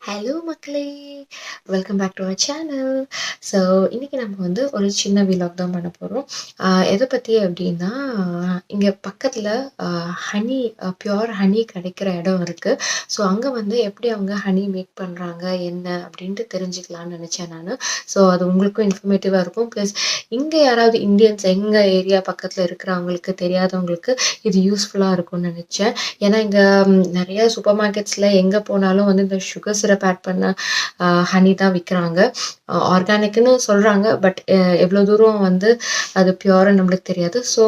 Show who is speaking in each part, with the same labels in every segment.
Speaker 1: ஹலோ மக்களே! Welcome back to our channel. So இன்னைக்கு நம்ம வந்து ஒரு சின்ன விலாக் தான் பண்ண போறோம். எத பத்தி அப்டின்னா, இங்க பக்கத்துல ஹனி பியூர் ஹனி கிடைக்கிற இடம் இருக்கு. ஸோ அங்க வந்து எப்படி அவங்க ஹனி மேக் பண்றாங்க, என்ன அப்டின்ட்டு தெரிஞ்சுக்கலான்னு நெனச்சேன் நானு. ஸோ அது உங்களுக்கும் இன்ஃபர்மேட்டிவா இருக்கும். ப்ளஸ் இங்க யாராவது இந்தியன்ஸ் எங்க ஏரியா பக்கத்துல இருக்கிறவங்களுக்கு, தெரியாதவங்களுக்கு இது யூஸ்ஃபுல்லா இருக்கும்னு நெனச்சேன். ஏன்னா இங்க நெறைய சூப்பர் மார்க்கெட்ஸ்ல எங்க போனாலும் வந்து இந்த சுகர் சிரப் ஆட் பண்ண ஹனி தான் விக்கிறாங்க. ஆர்கானிக்ன்னு சொல்றாங்க. பட் எவ்வளோ தூரம் வந்து அது பியூர்ன்னு நம்மளுக்கு தெரியாது. So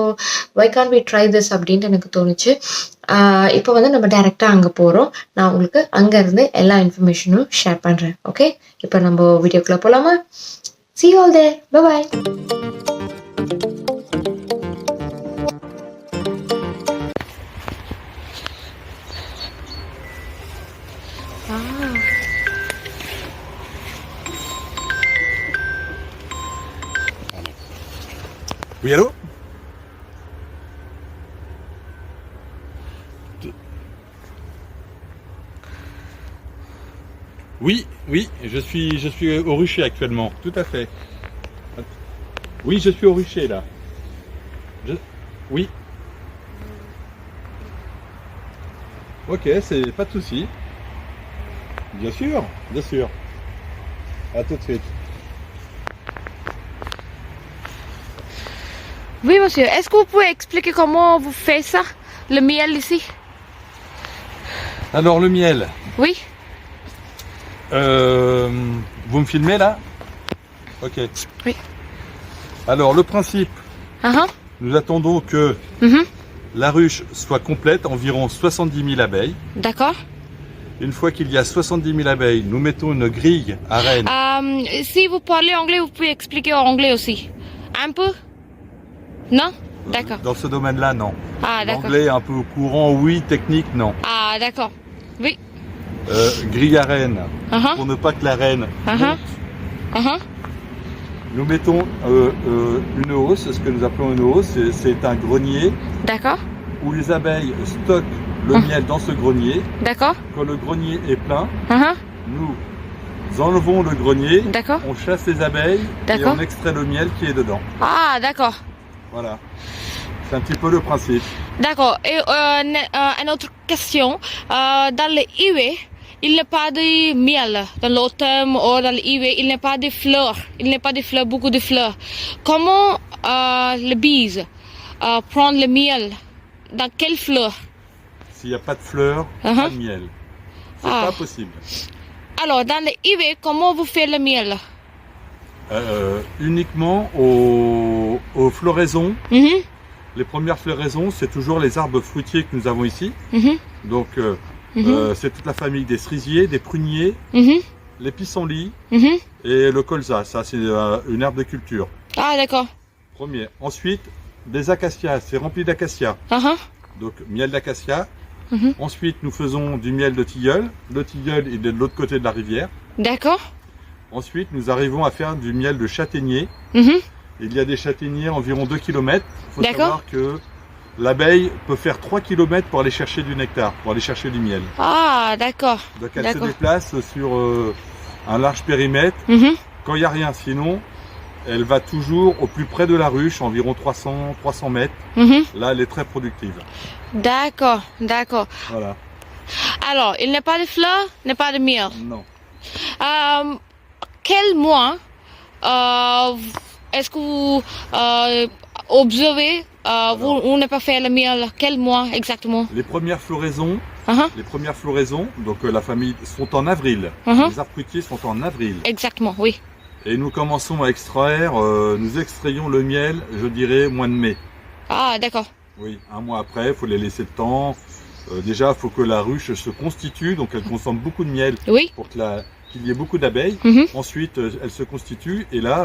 Speaker 1: why can't we try this அப்படின்ட்டு எனக்கு தோணுச்சு. இப்போ வந்து நம்ம டைரெக்டாக அங்கே போகிறோம். நான் உங்களுக்கு அங்கேருந்து எல்லா இன்ஃபர்மேஷனும் ஷேர் பண்ணுறேன். ஓகே, இப்போ நம்ம வீடியோக்குள்ளே போகலாமா? See you all there. Bye bye.
Speaker 2: Oui, allô? Oui, je suis au rucher actuellement, tout à fait. Oui, je suis au rucher là. Oui. Ok, c'est pas de souci. Bien sûr, bien sûr. À tout de suite.
Speaker 3: Oui, monsieur. Est-ce que vous pouvez expliquer comment vous faites ça, le miel ici?
Speaker 2: Alors le miel.
Speaker 3: Oui.
Speaker 2: Vous me filmez là? Ok.
Speaker 3: Oui.
Speaker 2: Alors le principe,
Speaker 3: Uh-huh.
Speaker 2: nous attendons que
Speaker 3: Mhm.
Speaker 2: la ruche soit complète, environ 70 000 abeilles.
Speaker 3: D'accord.
Speaker 2: Une fois qu'il y a 70 000 abeilles, nous mettons une grille à reine.
Speaker 3: Si vous parlez anglais, vous pouvez expliquer en anglais aussi. Un peu? Non? D'accord.
Speaker 2: Dans ce domaine-là, non.
Speaker 3: Ah, d'accord.
Speaker 2: L'anglais un peu courant, oui. Technique, non.
Speaker 3: Ah, d'accord. Oui.
Speaker 2: Grille à reine,
Speaker 3: Uh-huh.
Speaker 2: pour ne pas que la reine
Speaker 3: Uh-huh.
Speaker 2: monte.
Speaker 3: Uh-huh.
Speaker 2: Nous mettons une hausse, ce que nous appelons une hausse, c'est un grenier
Speaker 3: D'accord.
Speaker 2: où les abeilles stockent le miel dans ce grenier.
Speaker 3: D'accord.
Speaker 2: Quand le grenier est plein,
Speaker 3: Uh-huh.
Speaker 2: nous enlevons le grenier,
Speaker 3: D'accord.
Speaker 2: on chasse les abeilles et
Speaker 3: D'accord.
Speaker 2: on extrait le miel qui est dedans.
Speaker 3: Ah, d'accord.
Speaker 2: Voilà. C'est un petit peu le principe.
Speaker 3: D'accord. Et une autre question. Dans le hiver, il n'y a pas de miel. Dans l'automne ou dans le hiver, il n'y a pas de fleurs. Il n'y a pas de fleurs, beaucoup de fleurs. Comment les bises prennent le miel? Dans quelle fleur?
Speaker 2: S'il n'y a pas de fleurs,
Speaker 3: Uh-huh.
Speaker 2: pas de miel. C'est
Speaker 3: Ah.
Speaker 2: pas possible.
Speaker 3: Alors, dans le hiver, comment vous faites le miel?
Speaker 2: Uniquement aux floraisons.
Speaker 3: Mhm,
Speaker 2: Les premières floraisons, c'est toujours les arbres fruitiers que nous avons ici.
Speaker 3: mhm,
Speaker 2: Donc,
Speaker 3: mhm,
Speaker 2: c'est toute la famille des cerisiers, des pruniers,
Speaker 3: mhm,
Speaker 2: les pissenlits
Speaker 3: mhm.
Speaker 2: et le colza. Ça, c'est une herbe de culture.
Speaker 3: Ah, d'accord.
Speaker 2: Premier. Ensuite, des acacias. C'est rempli d'acacias.
Speaker 3: Uh-huh.
Speaker 2: Donc, miel d'acacia.
Speaker 3: Mhm.
Speaker 2: Ensuite, nous faisons du miel de tilleul. Le tilleul est de l'autre côté de la rivière.
Speaker 3: D'accord.
Speaker 2: Ensuite, nous arrivons à faire du miel de châtaignier.
Speaker 3: Mhm.
Speaker 2: Il y a des châtaigniers environ 2 km. Il faut
Speaker 3: D'accord.
Speaker 2: savoir que l'abeille peut faire 3 km pour aller chercher du nectar, pour aller chercher du miel.
Speaker 3: Ah, d'accord.
Speaker 2: Donc elle se
Speaker 3: D'accord.
Speaker 2: déplace sur un large périmètre.
Speaker 3: Mhm.
Speaker 2: Quand il n'y a rien, sinon, elle va toujours au plus près de la ruche, environ 300 mètres.
Speaker 3: Mhm.
Speaker 2: Là, elle est très productive.
Speaker 3: D'accord, d'accord.
Speaker 2: Voilà.
Speaker 3: Alors, il n'y a pas de fleurs, il n'y a pas de miel.
Speaker 2: Non.
Speaker 3: Quel mois est-ce que vous observez vous n'avez pas fait le miel? Quel mois exactement?
Speaker 2: Les premières floraisons,
Speaker 3: Uh-huh.
Speaker 2: donc la famille, sont en avril.
Speaker 3: Mhm.
Speaker 2: Les arbres fruitiers sont en avril.
Speaker 3: Exactement, oui.
Speaker 2: Et nous commençons à extraire, nous extrayons le miel, je dirais, mois de mai.
Speaker 3: Ah, d'accord.
Speaker 2: Oui, un mois après, il faut les laisser le temps. Déjà, il faut que la ruche se constitue, donc elle consomme beaucoup de miel
Speaker 3: Oui.
Speaker 2: pour qu'il y ait beaucoup d'abeilles.
Speaker 3: Mhm.
Speaker 2: Ensuite, elle se constitue et là,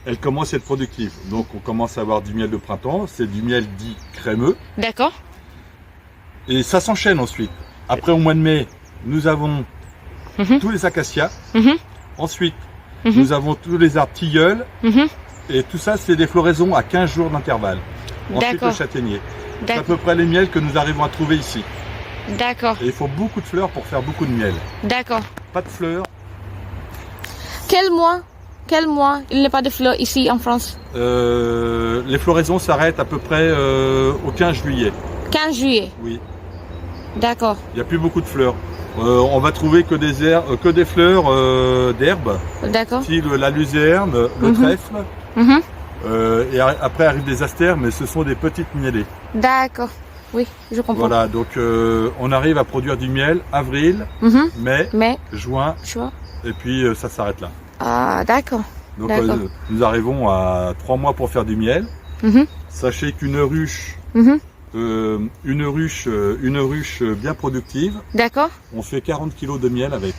Speaker 2: elle commence à être productive. Donc, on commence à avoir du miel de printemps. C'est du miel dit crémeux.
Speaker 3: D'accord.
Speaker 2: Et ça s'enchaîne ensuite. Après, au mois de mai, nous avons
Speaker 3: Mhm.
Speaker 2: tous les acacias.
Speaker 3: Mhm.
Speaker 2: Ensuite,
Speaker 3: Mhm.
Speaker 2: nous avons tous les arbres tilleuls.
Speaker 3: Mhm.
Speaker 2: Et tout ça, c'est des floraisons à 15 jours d'intervalle. Ensuite, le
Speaker 3: D'accord.
Speaker 2: châtaignier. C'est à
Speaker 3: D'accord.
Speaker 2: peu près les miels que nous arrivons à trouver ici.
Speaker 3: D'accord,
Speaker 2: Et il faut beaucoup de fleurs pour faire beaucoup de miel.
Speaker 3: d'accord.
Speaker 2: Pas de fleurs.
Speaker 3: Quel mois il n'y a pas de fleurs ici en France?
Speaker 2: Les floraisons s'arrêtent à peu près au 15 juillet.
Speaker 3: 15 juillet.
Speaker 2: Oui,
Speaker 3: D'accord,
Speaker 2: il n'y a plus beaucoup de fleurs. On va trouver que des fleurs d'herbe,
Speaker 3: d'accord.
Speaker 2: style la luzerne, le trèfle.
Speaker 3: Mhm.
Speaker 2: Après arrivent des astères, mais ce sont des petites mielées.
Speaker 3: D'accord, oui, je comprends.
Speaker 2: Voilà, donc on arrive à produire du miel avril,
Speaker 3: Mhm.
Speaker 2: mai,
Speaker 3: Mais,
Speaker 2: juin,
Speaker 3: tu vois.
Speaker 2: et puis ça s'arrête là.
Speaker 3: Ah, d'accord.
Speaker 2: Donc
Speaker 3: D'accord.
Speaker 2: nous arrivons à 3 mois pour faire du miel.
Speaker 3: Mhm.
Speaker 2: Sachez qu'une ruche,
Speaker 3: Mhm.
Speaker 2: une ruche bien productive,
Speaker 3: D'accord.
Speaker 2: on fait 40 kg de miel avec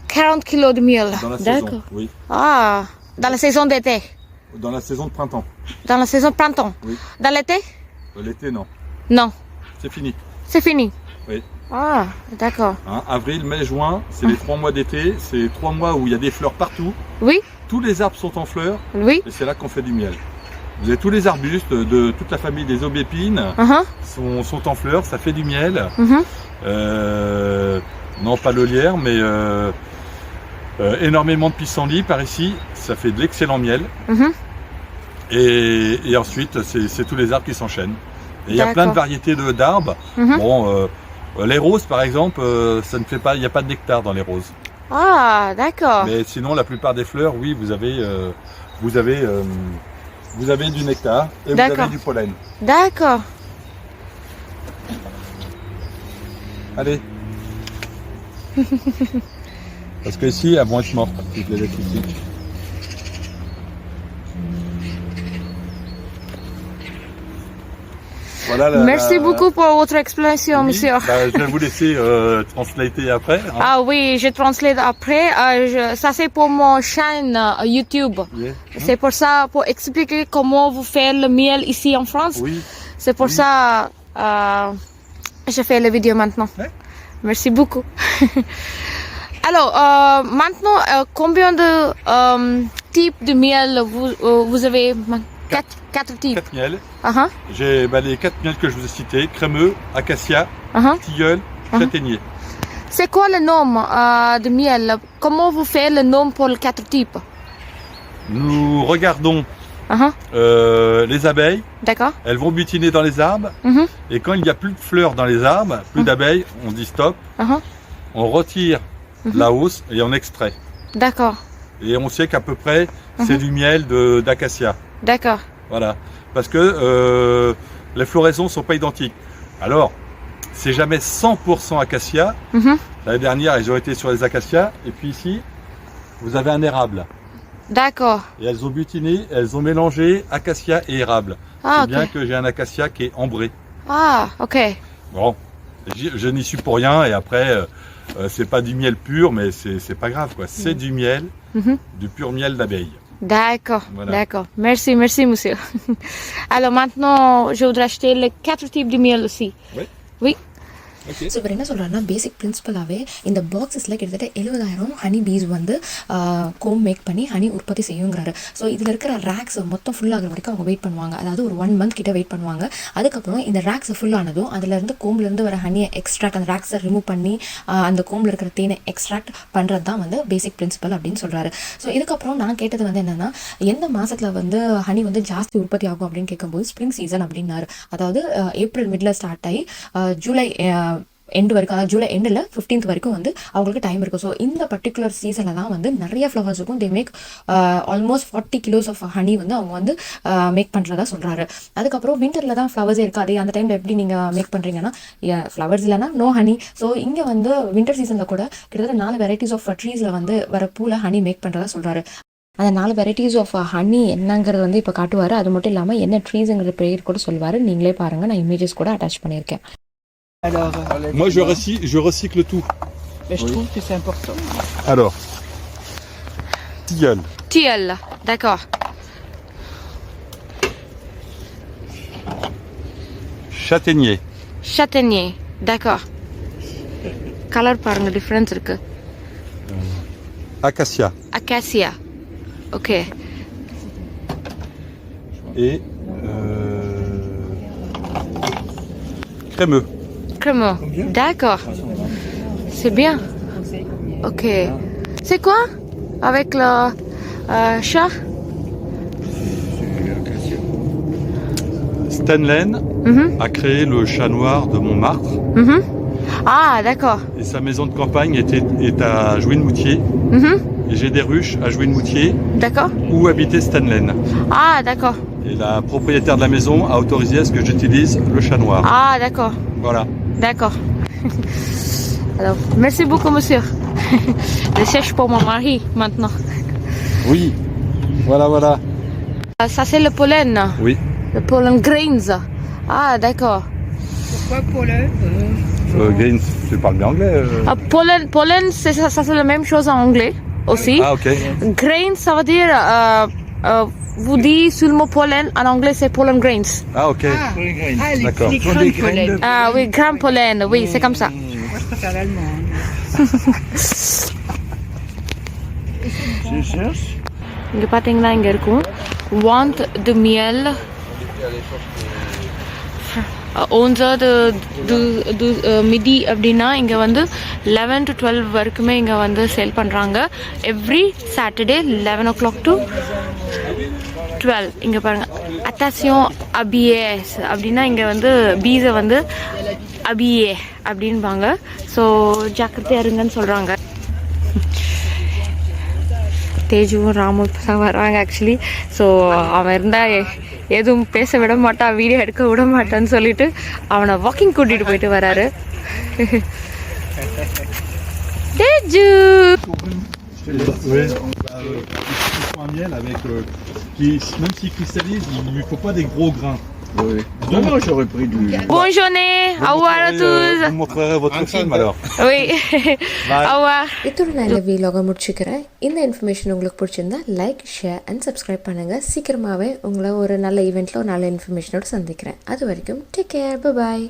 Speaker 3: 40 kilos de miel.
Speaker 2: dans la saison.
Speaker 3: D'accord.
Speaker 2: Oui,
Speaker 3: Ah, dans la saison d'été.
Speaker 2: dans la saison de printemps.
Speaker 3: Dans la saison printemps.
Speaker 2: Oui.
Speaker 3: Dans l'été?
Speaker 2: L'été non,
Speaker 3: Non,
Speaker 2: c'est fini.
Speaker 3: c'est fini.
Speaker 2: Oui.
Speaker 3: Ah, d'accord.
Speaker 2: Hein, avril, mai, juin, c'est les 3 mois d'été. C'est 3 mois où il y a des fleurs partout.
Speaker 3: Oui,
Speaker 2: Tous les arbres sont en fleurs
Speaker 3: oui.
Speaker 2: et c'est là qu'on fait du miel. Vous avez tous les arbustes de toute la famille des aubépines
Speaker 3: Uh-huh.
Speaker 2: sont en fleurs, ça fait du miel.
Speaker 3: Mhm.
Speaker 2: Non, pas le lierre, mais énormément de pissenlit par ici. Ça fait de l'excellent miel.
Speaker 3: Mhm.
Speaker 2: Et ensuite, c'est tous les arbres qui s'enchaînent. Et il y a plein de
Speaker 3: D'accord.
Speaker 2: variétés d'arbres.
Speaker 3: Mhm.
Speaker 2: Bon, les roses, par exemple, ça ne fait pas, il n'y a pas de nectar dans les roses.
Speaker 3: Ah, d'accord.
Speaker 2: Mais sinon, la plupart des fleurs, oui, vous avez du nectar et vous
Speaker 3: D'accord.
Speaker 2: avez du pollen.
Speaker 3: D'accord.
Speaker 2: Allez. Parce que ici, elles vont être mortes, si je les laisse ici. Voilà
Speaker 3: Merci beaucoup pour votre explanation,
Speaker 2: Oui,
Speaker 3: monsieur.
Speaker 2: bah, je vais vous laisser translater après. Hein.
Speaker 3: Ah oui, je translate après. Ça c'est pour mon chaîne YouTube.
Speaker 2: Yeah.
Speaker 3: C'est pour ça, pour expliquer comment vous faites le miel ici en France.
Speaker 2: Oui.
Speaker 3: C'est pour
Speaker 2: Oui.
Speaker 3: ça je fais la vidéo maintenant.
Speaker 2: Ouais.
Speaker 3: Merci beaucoup. Alors, maintenant, combien de types de miel vous avez? Quatre types.
Speaker 2: 4 miels.
Speaker 3: Uh-huh,
Speaker 2: J'ai les 4 miels que je vous ai cités. Crémeux, acacia,
Speaker 3: uh-huh.
Speaker 2: tilleul, châtaignier.
Speaker 3: C'est quoi le nom de miel? Comment vous faites le nom pour les 4 types?
Speaker 2: Nous regardons
Speaker 3: Uh-huh.
Speaker 2: les abeilles.
Speaker 3: D'accord.
Speaker 2: Elles vont butiner dans les arbres.
Speaker 3: Mhm,
Speaker 2: Et quand il n'y a plus de fleurs dans les arbres, plus d'abeilles, on dit stop.
Speaker 3: uh-huh.
Speaker 2: On retire la hausse et on extrait.
Speaker 3: D'accord.
Speaker 2: Et on sait qu'à peu près, c'est du miel d'acacia.
Speaker 3: D'accord.
Speaker 2: Voilà. Parce que les floraisons ne sont pas identiques. Alors, c'est jamais 100% acacia.
Speaker 3: Mhm.
Speaker 2: L'année dernière, ils ont été sur les acacias. Et puis ici, vous avez un érable.
Speaker 3: D'accord.
Speaker 2: Et elles ont butiné, elles ont mélangé acacia et érable.
Speaker 3: Ah,
Speaker 2: c'est
Speaker 3: ok.
Speaker 2: bien que j'ai un acacia qui est ambré.
Speaker 3: Ah, ok.
Speaker 2: Bon, je n'y suis pour rien. Et après, c'est pas du miel pur, mais c'est pas grave, quoi. C'est du miel,
Speaker 3: Mhm.
Speaker 2: du pur miel d'abeille.
Speaker 3: D'accord,
Speaker 2: Voilà.
Speaker 3: d'accord. Merci, merci, monsieur. Alors maintenant, je voudrais acheter les 4 types de miel aussi.
Speaker 2: Oui.
Speaker 3: Oui.
Speaker 1: So இவர் என்ன சொல்கிறாருன்னா பேசிக் பிரின்சிபலாகவே இந்த பாக்ஸஸில் கிட்டத்தட்ட 70,000 honey piece வந்து கோம் மேக் பண்ணி ஹனி உற்பத்தி செய்யுங்கிறாரு. ஸோ இதில் இருக்கிற ரேக்ஸ் மொத்தம் ஃபுல்லாகிற வரைக்கும் அவங்க வெயிட் பண்ணுவாங்க. அதாவது ஒரு 1 month கிட்ட வெயிட் பண்ணுவாங்க. அதுக்கப்புறம் இந்த ரேக்ஸ் ஃபுல்லானதும் அதுலேருந்து கோம்லேருந்து வர ஹனியை எக்ஸ்ட்ராக்ட், அந்த ரேக்ஸை ரிமூவ் பண்ணி அந்த கோமில் இருக்கிற தேனை எக்ஸ்ட்ராக்ட் பண்ணுறது தான் வந்து பேசிக் பிரின்சிபல் அப்படின்னு சொல்கிறாரு. ஸோ இதுக்கப்புறம் நான் கேட்டது வந்து என்னென்னா, எந்த மாதத்தில் வந்து ஹனி வந்து ஜாஸ்தி உற்பத்தி ஆகும் அப்படின்னு கேட்கும்போது ஸ்ப்ரிங் சீசன் அப்படின்னாரு. அதாவது ஏப்ரல் மிடில் ஸ்டார்ட் ஆகி ஜூலை எண்டு வரைக்கும், அதாவது ஜூலை எண்டில் 15th வரைக்கும் வந்து அவங்களுக்கு டைம் இருக்கும். ஸோ இந்த பர்டிகுலர் சீசனில் தான் வந்து நிறைய ஃப்ளவர்ஸ் இருக்கும். They make almost 40 kilos of honey வந்து அவங்க வந்து மேக் பண்ணுறதா சொல்கிறாரு. அதுக்கப்புறம் விண்டரில் தான் ஃப்ளவர்ஸே இருக்காது. அந்த டைமில் எப்படி நீங்கள் மேக் பண்ணுறீங்கன்னா, ஃப்ளவர்ஸ் இல்லைனா நோ ஹனி. ஸோ இங்கே வந்து விண்டர் சீசனில் கூட கிட்டத்தட்ட 4 வெரைட்டிஸ் ஆஃப் ட்ரீஸில் வந்து வர பூவில் ஹனி மேக் பண்ணுறதா சொல்கிறாரு. அந்த 4 வெரைட்டிஸ் ஆஃப் ஹனி என்னங்கிறது வந்து இப்போ காட்டுவார். அது மட்டும் இல்லாமல் என்ன ட்ரீஸுங்கிற பேர் கூட சொல்லுவார். நீங்களே பாருங்கள், நான் இமேஜஸ் கூட அட்டாச் பண்ணியிருக்கேன்.
Speaker 4: Alors,
Speaker 2: Moi, je recycle tout.
Speaker 4: mais je trouve que c'est important.
Speaker 2: Alors, tilleul,
Speaker 3: Tilleul, d'accord.
Speaker 2: châtaignier,
Speaker 3: Châtaignier, d'accord. Colour பாருங்க, டிஃப்ரென்ஸ் இருக்கு.
Speaker 2: acacia
Speaker 3: Acacia, ok.
Speaker 2: et crémeux.
Speaker 3: crémeux. D'accord. C'est bien. Ok. C'est quoi avec le chat?
Speaker 2: Stanlen
Speaker 3: Mhm.
Speaker 2: a créé le chat noir de Montmartre
Speaker 3: Mhm. Ah, d'accord.
Speaker 2: et sa maison de campagne est à Jouy-le-Moutier.
Speaker 3: Mhm.
Speaker 2: Et j'ai des ruches à Jouy-le-Moutier
Speaker 3: D'accord.
Speaker 2: où habitait Stanlen.
Speaker 3: Ah, d'accord.
Speaker 2: Et la propriétaire de la maison a autorisé à ce que j'utilise le chat noir.
Speaker 3: Ah, d'accord.
Speaker 2: Voilà.
Speaker 3: D'accord. Alors, merci beaucoup, monsieur. Je cherche pour mon mari maintenant.
Speaker 2: Oui. Voilà, voilà.
Speaker 3: Ça, c'est le pollen.
Speaker 2: Oui.
Speaker 3: Le pollen grains. Ah, d'accord.
Speaker 4: Pourquoi pollen
Speaker 2: Gaines, tu parles bien anglais
Speaker 3: Pollen, c'est ça, c'est la même chose en anglais aussi.
Speaker 2: Ah, ok.
Speaker 3: Grains, ça veut dire, vous dites sur le mot pollen, en anglais c'est pollen grains.
Speaker 2: Ah, ok. D'accord.
Speaker 4: les grandes pollen.
Speaker 3: Ah oui, grand pollen, oui, c'est comme ça.
Speaker 4: Moi, je préfère l'allemand. Je cherche.
Speaker 3: இங்க பாத்தீங்கன்னா இங்க இருக்கும் want de miel 11 midi அப்படின்னா இங்க வந்து 11 to 12 வரைக்குமே இங்க வந்து சேல் பண்றாங்க எவ்ரி சாட்டர்டே 11 o'clock to 12. இங்க பாருங்க அட்டாசியோன் அபியேஸ் அப்படின்னா இங்க வந்து பீஸை வந்து அபியே அப்படின்பாங்க. ஸோ ஜாக்கிரதையா இருங்கன்னு சொல்றாங்க. தேஜுவும் ராமும் வர்றாங்க ஆக்சுவலி. ஸோ அவன் இருந்தால் எதுவும் பேச விட மாட்டான், வீடியோ எடுக்க விட மாட்டான்னு சொல்லிட்டு அவனை வாக்கிங் கூட்டிகிட்டு போயிட்டு வராரு. Teju
Speaker 2: Un miel avec même s'il cristallise, il ne lui faut pas des gros grains.
Speaker 5: Oui. Non, j'aurais pris du.
Speaker 3: bonne journée, au revoir à tous.
Speaker 2: Vous montrerez votre film alors.
Speaker 3: Oui, au revoir.
Speaker 1: இதோட நான் இந்த வீலாக முடிச்சுக்கிறேன். இந்த இன்ஃபர்மேஷன் உங்களுக்கு பிடிச்சிருந்தா like, share and subscribe பண்ணுங்கள். சீக்கிரமாகவே உங்களை ஒரு நல்ல ஈவெண்ட்டில் ஒரு நல்ல இன்ஃபர்மேஷனோடு சந்திக்கிறேன். அது வரைக்கும் டேக் கேர், பாய்.